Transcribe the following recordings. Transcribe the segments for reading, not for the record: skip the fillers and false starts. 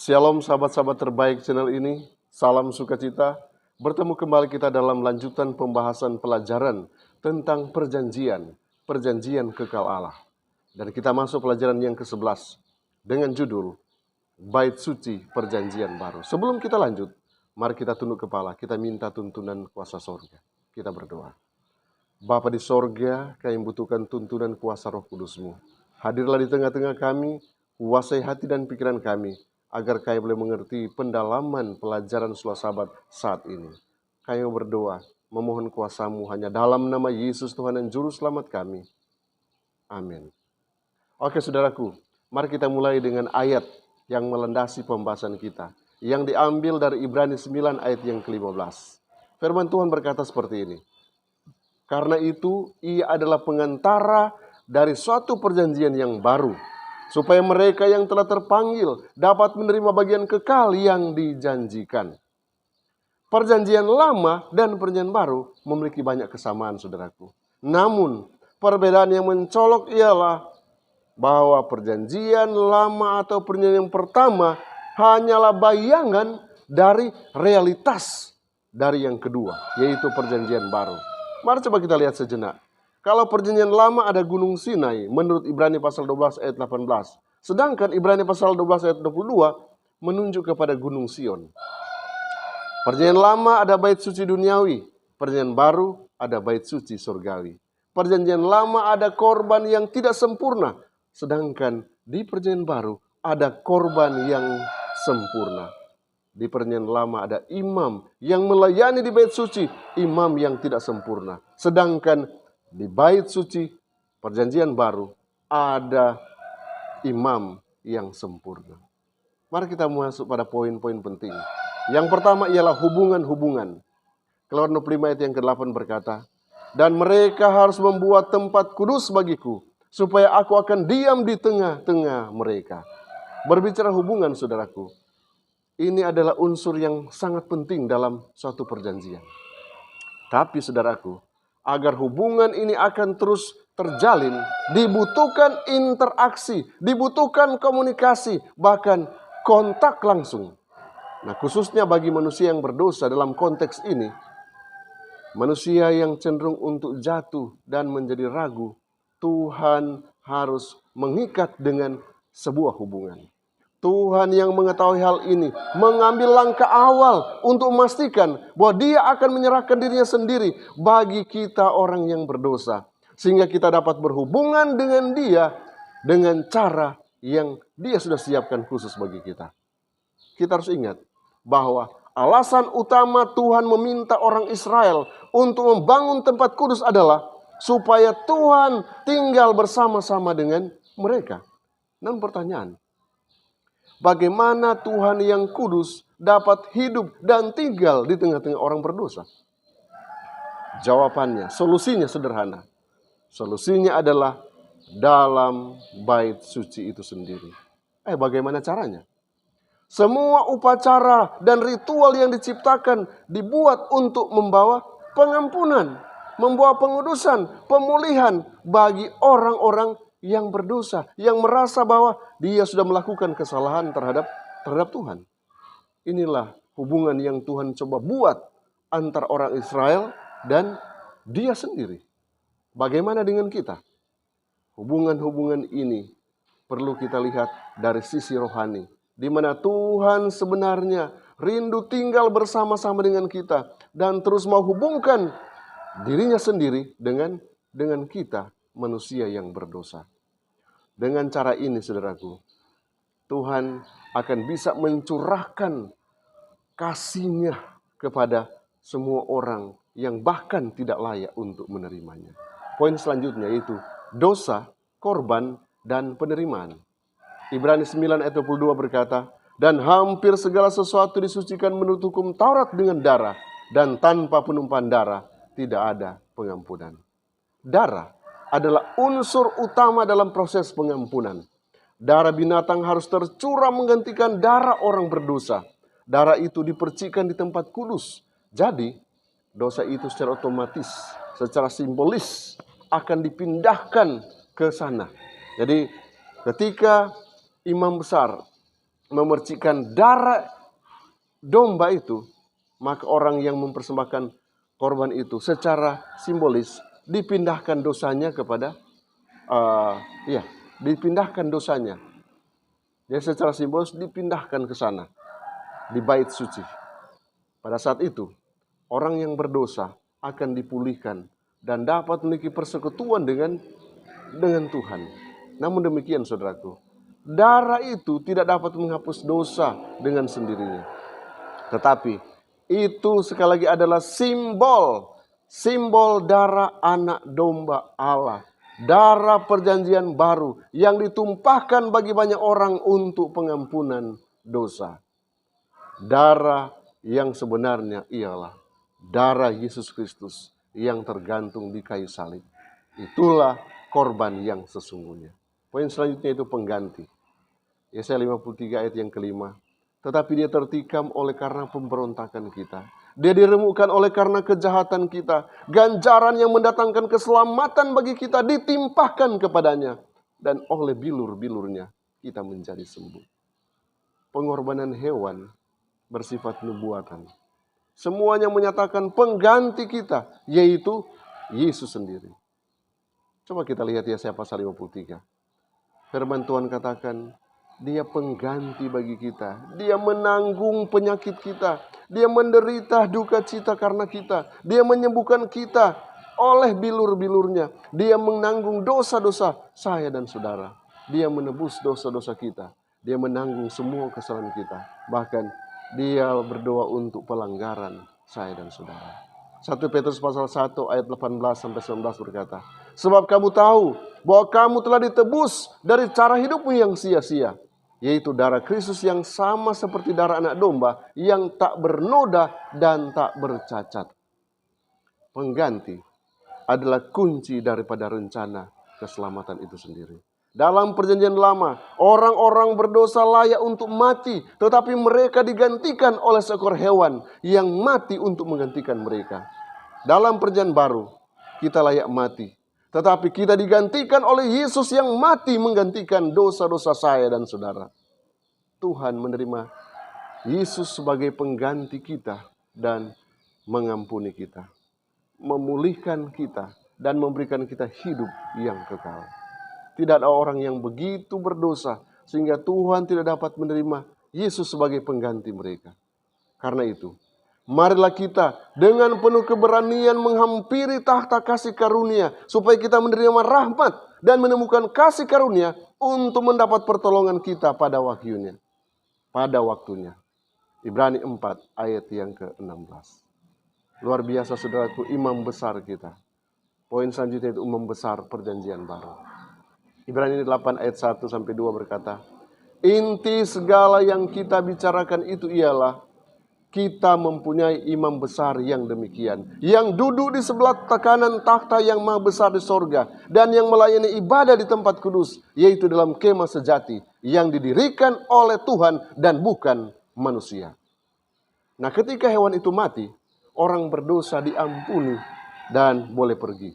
Shalom sahabat-sahabat terbaik channel ini, salam sukacita. Bertemu kembali kita dalam lanjutan pembahasan pelajaran tentang perjanjian kekal Allah. Dan kita masuk pelajaran yang ke-11 dengan judul Bait Suci Perjanjian Baru. Sebelum kita lanjut, mari kita tunduk kepala, kita minta tuntunan kuasa sorga. Kita berdoa. Bapa di sorga, kami membutuhkan tuntunan kuasa Roh Kudus-Mu. Hadirlah di tengah-tengah kami, kuasai hati dan pikiran kami, agar kami boleh mengerti pendalaman pelajaran sahabat saat ini. Kami berdoa, memohon kuasa-Mu hanya dalam nama Yesus Tuhan dan Juru Selamat kami. Amin. Oke saudaraku, mari kita mulai dengan ayat yang melandasi pembahasan kita, yang diambil dari Ibrani 9 ayat yang ke-15. Firman Tuhan berkata seperti ini. Karena itu, ia adalah pengantara dari suatu perjanjian yang baru, supaya mereka yang telah terpanggil dapat menerima bagian kekal yang dijanjikan. Perjanjian lama dan perjanjian baru memiliki banyak kesamaan, saudaraku. Namun, perbedaan yang mencolok ialah bahwa perjanjian lama atau perjanjian yang pertama hanyalah bayangan dari realitas dari yang kedua, yaitu perjanjian baru. Mari coba kita lihat sejenak. Kalau perjanjian lama ada Gunung Sinai menurut Ibrani pasal 12 ayat 18. Sedangkan Ibrani pasal 12 ayat 22 menunjuk kepada Gunung Sion. Perjanjian lama ada bait suci duniawi. Perjanjian baru ada bait suci surgawi. Perjanjian lama ada korban yang tidak sempurna. Sedangkan di perjanjian baru ada korban yang sempurna. Di perjanjian lama ada imam yang melayani di bait suci, imam yang tidak sempurna. Sedangkan di bait suci perjanjian baru ada imam yang sempurna. Mari kita masuk pada poin-poin penting. Yang pertama ialah hubungan-hubungan. Keluaran 25 ayat yang ke-8 berkata, dan mereka harus membuat tempat kudus bagiku, supaya aku akan diam di tengah-tengah mereka. Berbicara hubungan, saudaraku, ini adalah unsur yang sangat penting dalam suatu perjanjian. Tapi saudaraku, agar hubungan ini akan terus terjalin, dibutuhkan interaksi, dibutuhkan komunikasi, bahkan kontak langsung. Nah, khususnya bagi manusia yang berdosa dalam konteks ini, manusia yang cenderung untuk jatuh dan menjadi ragu, Tuhan harus mengikat dengan sebuah hubungan. Tuhan yang mengetahui hal ini mengambil langkah awal untuk memastikan bahwa Dia akan menyerahkan dirinya sendiri bagi kita orang yang berdosa. Sehingga kita dapat berhubungan dengan Dia dengan cara yang Dia sudah siapkan khusus bagi kita. Kita harus ingat bahwa alasan utama Tuhan meminta orang Israel untuk membangun tempat kudus adalah supaya Tuhan tinggal bersama-sama dengan mereka. Namun pertanyaan, bagaimana Tuhan yang kudus dapat hidup dan tinggal di tengah-tengah orang berdosa? Jawabannya, solusinya sederhana. Solusinya adalah dalam bait suci itu sendiri. Bagaimana caranya? Semua upacara dan ritual yang diciptakan dibuat untuk membawa pengampunan, membawa pengudusan, pemulihan bagi orang-orang yang berdosa, yang merasa bahwa dia sudah melakukan kesalahan terhadap Tuhan. Inilah hubungan yang Tuhan coba buat antara orang Israel dan Dia sendiri. Bagaimana dengan kita? Hubungan-hubungan ini perlu kita lihat dari sisi rohani, di mana Tuhan sebenarnya rindu tinggal bersama-sama dengan kita dan terus mau hubungkan dirinya sendiri dengan kita, manusia yang berdosa. Dengan cara ini, saudaraku, Tuhan akan bisa mencurahkan kasih-Nya kepada semua orang yang bahkan tidak layak untuk menerimanya. Poin selanjutnya yaitu dosa, korban, dan penerimaan. Ibrani 9 ayat 22 berkata, dan hampir segala sesuatu disucikan menurut hukum Taurat dengan darah, dan tanpa penumpahan darah tidak ada pengampunan. Darah adalah unsur utama dalam proses pengampunan. Darah binatang harus tercurah menggantikan darah orang berdosa. Darah itu dipercikkan di tempat kudus. Jadi, dosa itu secara otomatis, secara simbolis akan dipindahkan ke sana. Jadi, ketika imam besar memercikkan darah domba itu, maka orang yang mempersembahkan korban itu secara simbolis dipindahkan dosanya kepada dipindahkan dosanya. Jadi secara simbolis dipindahkan ke sana di bait suci. Pada saat itu orang yang berdosa akan dipulihkan dan dapat memiliki persekutuan dengan Tuhan. Namun demikian saudaraku, darah itu tidak dapat menghapus dosa dengan sendirinya. Tetapi itu sekali lagi adalah simbol darah anak domba Allah. Darah perjanjian baru yang ditumpahkan bagi banyak orang untuk pengampunan dosa. Darah yang sebenarnya ialah darah Yesus Kristus yang tergantung di kayu salib. Itulah korban yang sesungguhnya. Poin selanjutnya itu pengganti. Yesaya 53 ayat yang kelima. Tetapi dia tertikam oleh karena pemberontakan kita. Dia diremukkan oleh karena kejahatan kita. Ganjaran yang mendatangkan keselamatan bagi kita ditimpahkan kepadanya. Dan oleh bilur-bilurnya kita menjadi sembuh. Pengorbanan hewan bersifat nubuatan. Semuanya menyatakan pengganti kita, yaitu Yesus sendiri. Coba kita lihat Yesaya pasal 53. Firman Tuhan katakan, Dia pengganti bagi kita. Dia menanggung penyakit kita. Dia menderita duka cita karena kita. Dia menyembuhkan kita oleh bilur-bilurnya. Dia menanggung dosa-dosa saya dan saudara. Dia menebus dosa-dosa kita. Dia menanggung semua kesalahan kita. Bahkan Dia berdoa untuk pelanggaran saya dan saudara. 1 Petrus pasal 1 ayat 18-19 berkata, sebab kamu tahu bahwa kamu telah ditebus dari cara hidupmu yang sia-sia, yaitu darah Kristus yang sama seperti darah anak domba yang tak bernoda dan tak bercacat. Pengganti adalah kunci daripada rencana keselamatan itu sendiri. Dalam perjanjian lama, orang-orang berdosa layak untuk mati, tetapi mereka digantikan oleh seekor hewan yang mati untuk menggantikan mereka. Dalam perjanjian baru, kita layak mati, tetapi kita digantikan oleh Yesus yang mati menggantikan dosa-dosa saya dan saudara. Tuhan menerima Yesus sebagai pengganti kita dan mengampuni kita, memulihkan kita, dan memberikan kita hidup yang kekal. Tidak ada orang yang begitu berdosa sehingga Tuhan tidak dapat menerima Yesus sebagai pengganti mereka. Karena itu, marilah kita dengan penuh keberanian menghampiri tahta kasih karunia supaya kita menerima rahmat dan menemukan kasih karunia untuk mendapat pertolongan kita pada waktunya. Ibrani 4 ayat yang ke-16. Luar biasa saudaraku, imam besar kita. Poin selanjutnya itu imam besar perjanjian baru. Ibrani 8 ayat 1-2 berkata, inti segala yang kita bicarakan itu ialah kita mempunyai imam besar yang demikian, yang duduk di sebelah kanan takhta yang maha besar di sorga, dan yang melayani ibadah di tempat kudus, yaitu dalam kemah sejati, yang didirikan oleh Tuhan dan bukan manusia. Nah, ketika hewan itu mati, orang berdosa diampuni dan boleh pergi.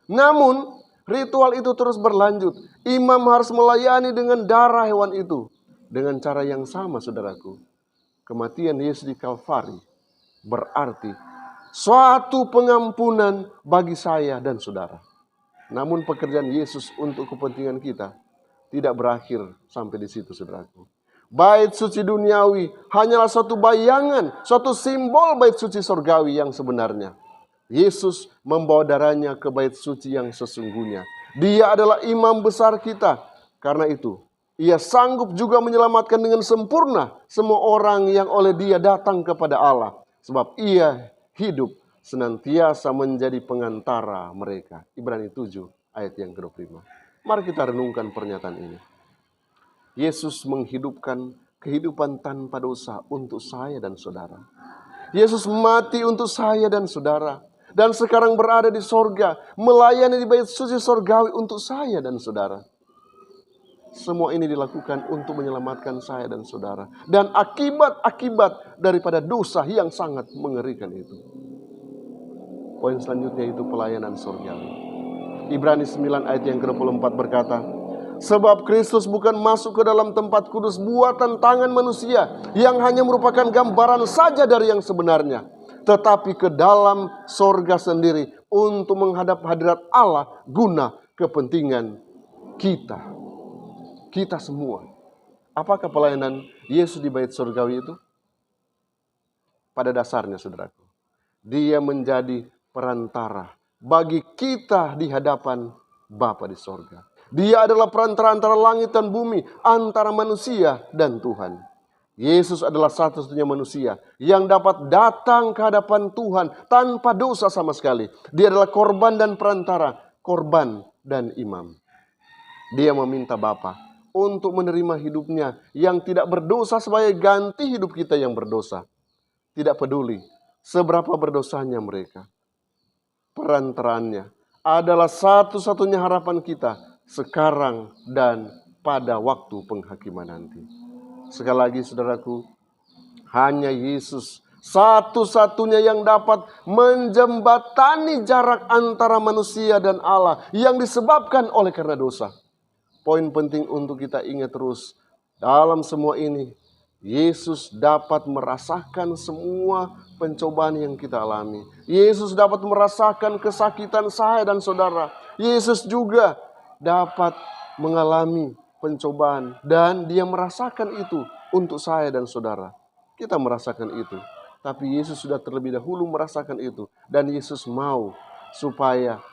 Namun ritual itu terus berlanjut. Imam harus melayani dengan darah hewan itu. Dengan cara yang sama saudaraku. Kematian Yesus di Kalvari berarti suatu pengampunan bagi saya dan saudara. Namun pekerjaan Yesus untuk kepentingan kita tidak berakhir sampai di situ saudaraku. Bait suci duniawi hanyalah suatu bayangan, suatu simbol bait suci sorgawi yang sebenarnya. Yesus membawa darahnya ke bait suci yang sesungguhnya. Dia adalah imam besar kita. Karena itu, Ia sanggup juga menyelamatkan dengan sempurna semua orang yang oleh Dia datang kepada Allah. Sebab Ia hidup senantiasa menjadi pengantara mereka. Ibrani 7 ayat yang ke-25. Mari kita renungkan pernyataan ini. Yesus menghidupkan kehidupan tanpa dosa untuk saya dan saudara. Yesus mati untuk saya dan saudara. Dan sekarang berada di sorga, melayani di bait suci sorgawi untuk saya dan saudara. Semua ini dilakukan untuk menyelamatkan saya dan saudara. Dan akibat-akibat daripada dosa yang sangat mengerikan itu. Poin selanjutnya itu pelayanan sorgawi. Ibrani 9 ayat yang ke-24 berkata, Sebab Kristus bukan masuk ke dalam tempat kudus buatan tangan manusia yang hanya merupakan gambaran saja dari yang sebenarnya, tetapi ke dalam sorga sendiri untuk menghadap hadirat Allah guna kepentingan kita. Kita semua. Apakah pelayanan Yesus di bait surgawi itu? Pada dasarnya, saudaraku, Dia menjadi perantara bagi kita di hadapan Bapa di sorga. Dia adalah perantara antara langit dan bumi, antara manusia dan Tuhan. Yesus adalah satu-satunya manusia yang dapat datang ke hadapan Tuhan tanpa dosa sama sekali. Dia adalah korban dan perantara, korban dan imam. Dia meminta Bapa untuk menerima hidupnya yang tidak berdosa sebagai ganti hidup kita yang berdosa. Tidak peduli seberapa berdosanya mereka. Perantaranya adalah satu-satunya harapan kita sekarang dan pada waktu penghakiman nanti. Sekali lagi saudaraku, hanya Yesus satu-satunya yang dapat menjembatani jarak antara manusia dan Allah yang disebabkan oleh karena dosa. Poin penting untuk kita ingat terus, dalam semua ini, Yesus dapat merasakan semua pencobaan yang kita alami. Yesus dapat merasakan kesakitan saya dan saudara. Yesus juga dapat mengalami pencobaan dan Dia merasakan itu untuk saya dan saudara. Kita merasakan itu, tapi Yesus sudah terlebih dahulu merasakan itu, dan Yesus mau supaya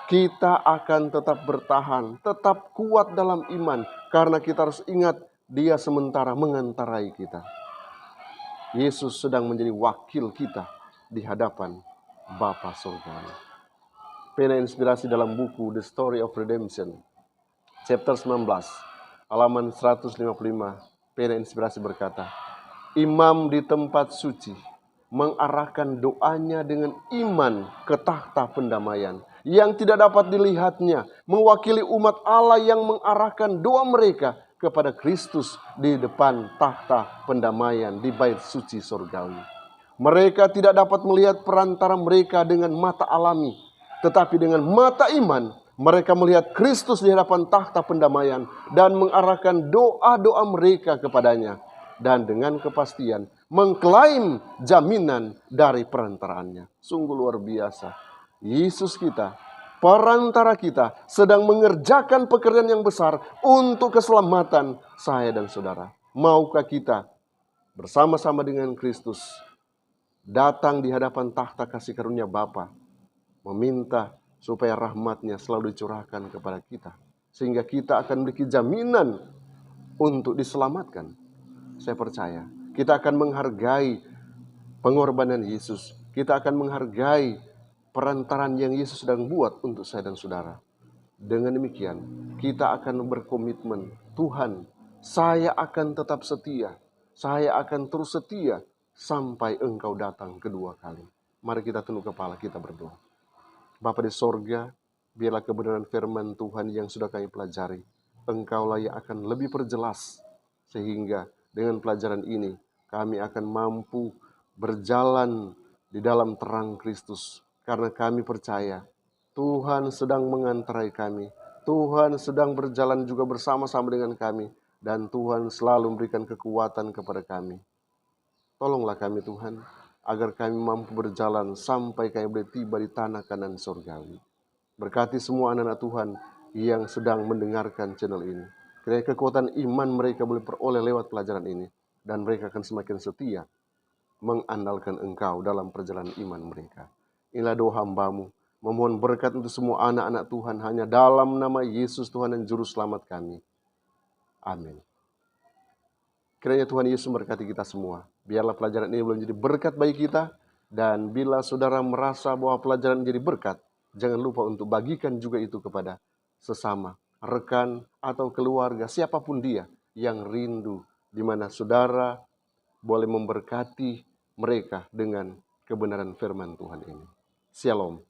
kita akan tetap bertahan, tetap kuat dalam iman, karena kita harus ingat Dia sementara mengantarai kita. Yesus sedang menjadi wakil kita di hadapan Bapa Surgawi. Pena inspirasi dalam buku The Story of Redemption, chapter 19, halaman 155. Pena inspirasi berkata, imam di tempat suci mengarahkan doanya dengan iman ke takhta pendamaian yang tidak dapat dilihatnya, mewakili umat Allah yang mengarahkan doa mereka kepada Kristus di depan takhta pendamaian di bait suci surgawi. Mereka tidak dapat melihat perantara mereka dengan mata alami, tetapi dengan mata iman mereka melihat Kristus di hadapan takhta pendamaian dan mengarahkan doa-doa mereka kepadanya, dan dengan kepastian mengklaim jaminan dari perantaraannya. Sungguh luar biasa. Yesus kita, perantara kita, sedang mengerjakan pekerjaan yang besar untuk keselamatan saya dan saudara. Maukah kita bersama-sama dengan Kristus datang di hadapan takhta kasih karunia Bapa, meminta supaya rahmat-Nya selalu dicurahkan kepada kita, sehingga kita akan memiliki jaminan untuk diselamatkan. Saya percaya kita akan menghargai pengorbanan Yesus. Kita akan menghargai perantaran yang Yesus sedang buat untuk saya dan saudara. Dengan demikian, kita akan berkomitmen, Tuhan, saya akan tetap setia. Saya akan terus setia sampai Engkau datang kedua kali. Mari kita tunduk kepala, kita berdoa. Bapa di sorga, biarlah kebenaran firman Tuhan yang sudah kami pelajari, Engkaulah yang akan lebih perjelas, sehingga dengan pelajaran ini kami akan mampu berjalan di dalam terang Kristus. Karena kami percaya Tuhan sedang mengantarai kami, Tuhan sedang berjalan juga bersama-sama dengan kami, dan Tuhan selalu memberikan kekuatan kepada kami. Tolonglah kami Tuhan, agar kami mampu berjalan sampai kami boleh tiba di tanah kanan surgawi. Berkati semua anak-anak Tuhan yang sedang mendengarkan channel ini. Kiranya kekuatan iman mereka boleh peroleh lewat pelajaran ini, dan mereka akan semakin setia mengandalkan Engkau dalam perjalanan iman mereka. Inilah doa hamba-Mu, memohon berkat untuk semua anak-anak Tuhan hanya dalam nama Yesus Tuhan dan Juru Selamat kami. Amin. Kiranya Tuhan Yesus memberkati kita semua. Biarlah pelajaran ini boleh menjadi berkat bagi kita. Dan bila saudara merasa bahwa pelajaran menjadi berkat, jangan lupa untuk bagikan juga itu kepada sesama, rekan atau keluarga, siapapun dia yang rindu, di mana saudara boleh memberkati mereka dengan kebenaran firman Tuhan ini. Shalom.